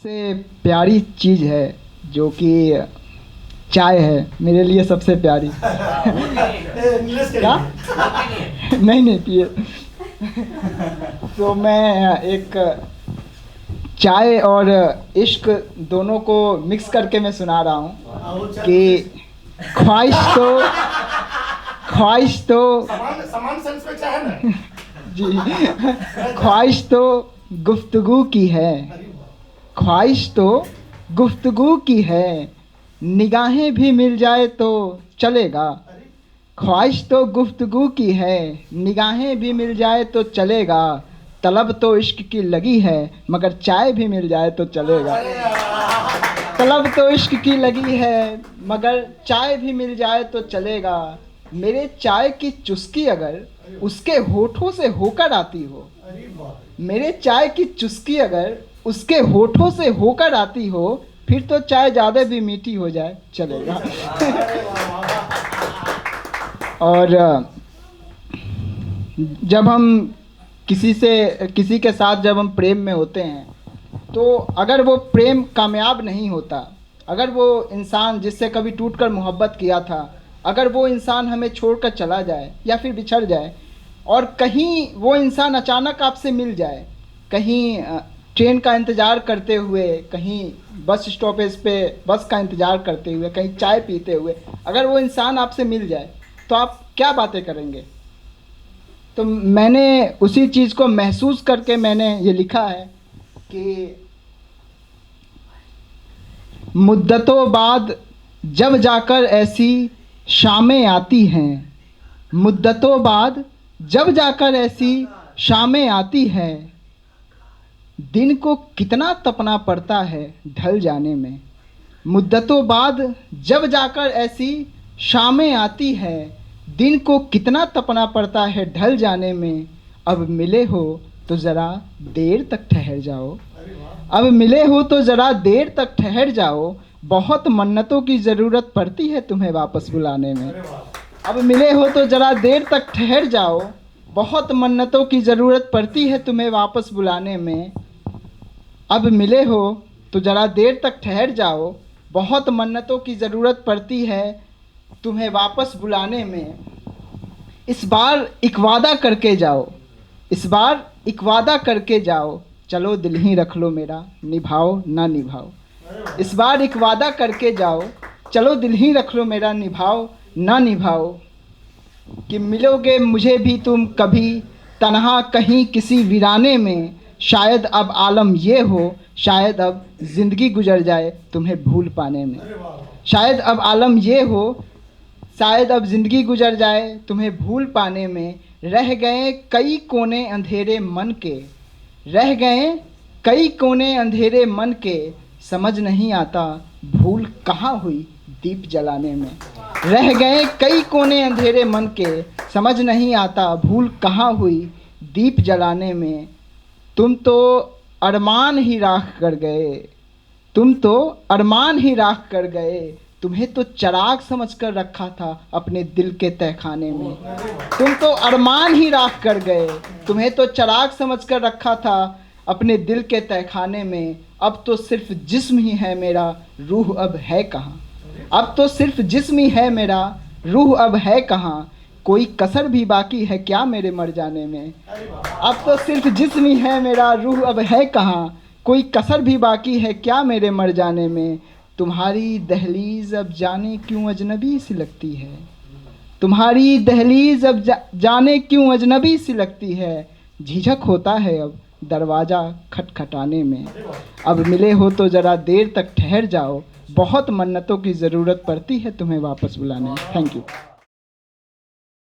सबसे प्यारी चीज़ है जो कि चाय है, मेरे लिए सबसे प्यारी। क्या? नहीं नहीं पिए। तो मैं एक चाय और इश्क दोनों को मिक्स करके मैं सुना रहा हूँ कि ख्वाहिश तो समान सेंस में चाहे ना जी, ख्वाहिश तो गुफ्तगू की है, ख्वाहिश तो गुफ्तगू की है, निगाहें भी मिल जाए तो चलेगा। ख्वाहिश तो गुफ्तगू की है, निगाहें भी मिल जाए तो चलेगा। तलब तो इश्क की लगी है, मगर चाय भी मिल जाए तो चलेगा। तलब तो इश्क की लगी है, मगर चाय भी मिल जाए तो चलेगा। मेरे चाय की चुस्की अगर उसके होठों से होकर आती हो, मेरे चाय की चुस्की अगर उसके होठों से होकर आती हो, फिर तो चाय ज़्यादा भी मीठी हो जाए चलेगा। और जब हम किसी के साथ जब हम प्रेम में होते हैं, तो अगर वो प्रेम कामयाब नहीं होता, अगर वो इंसान जिससे कभी टूटकर मोहब्बत किया था, अगर वो इंसान हमें छोड़कर चला जाए या फिर बिछड़ जाए, और कहीं वो इंसान अचानक आपसे मिल जाए, कहीं ट्रेन का इंतज़ार करते हुए, कहीं बस स्टॉपेज पे बस का इंतज़ार करते हुए, कहीं चाय पीते हुए, अगर वो इंसान आपसे मिल जाए तो आप क्या बातें करेंगे? तो मैंने उसी चीज़ को महसूस करके मैंने ये लिखा है कि मुद्दतों बाद जब जाकर ऐसी शामें आती हैं, मुद्दतों बाद जब जाकर ऐसी शामें आती हैं, दिन को कितना तपना पड़ता है ढल जाने में। मुद्दतों बाद जब जाकर ऐसी शामें आती है, दिन को कितना तपना पड़ता है ढल जाने में। अब मिले हो तो ज़रा देर तक ठहर जाओ, अब मिले हो तो ज़रा देर तक ठहर जाओ, बहुत मन्नतों की ज़रूरत पड़ती है तुम्हें वापस बुलाने में। अब मिले हो तो ज़रा देर तक ठहर जाओ, बहुत मन्नतों की ज़रूरत पड़ती है तुम्हें वापस बुलाने में। अब मिले हो तो ज़रा देर तक ठहर जाओ, बहुत मन्नतों की ज़रूरत पड़ती है तुम्हें वापस बुलाने में। इस बार एक वादा करके जाओ, इस बार एक वादा करके जाओ, चलो दिल ही रख लो मेरा, निभाओ ना निभाओ। इस बार एक वादा करके जाओ, चलो दिल ही रख लो मेरा, निभाओ ना निभाओ। कि मिलोगे मुझे भी तुम कभी तन्हा कहीं किसी वीराने में, शायद अब आलम ये हो, शायद अब ज़िंदगी गुजर जाए तुम्हें भूल पाने में। शायद अब आलम ये हो, शायद अब ज़िंदगी गुजर जाए तुम्हें भूल पाने में। रह गए कई कोने अंधेरे मन के, रह गए कई कोने अंधेरे मन के, समझ नहीं आता भूल कहाँ हुई दीप जलाने में। रह गए कई कोने अंधेरे मन के, समझ नहीं आता भूल कहाँ हुई दीप जलाने में। तुम तो अरमान ही राख कर गए, तुम तो अरमान ही राख कर गए, तुम्हें तो चिराग समझकर रखा था अपने दिल के तहखाने में। तुम तो अरमान ही राख कर गए, तुम्हें तो चिराग समझकर रखा था अपने दिल के तहखाने में। अब तो सिर्फ जिस्म ही है मेरा, रूह अब है कहाँ। अब तो सिर्फ जिस्म ही है मेरा, रूह अब है कहाँ। कोई कसर भी बाकी है क्या मेरे मर जाने में। अब तो सिर्फ जिस्म ही है मेरा, रूह अब है कहाँ। कोई कसर भी बाकी है क्या मेरे मर जाने में। तुम्हारी दहलीज़ अब जाने क्यों अजनबी सी लगती है, तुम्हारी दहलीज़ अब जाने क्यों अजनबी सी लगती है। झिझक होता है अब दरवाज़ा खटखटाने में। अब मिले हो तो ज़रा देर तक ठहर जाओ, बहुत मन्नतों की ज़रूरत पड़ती है तुम्हें वापस बुलाने में। Thank you.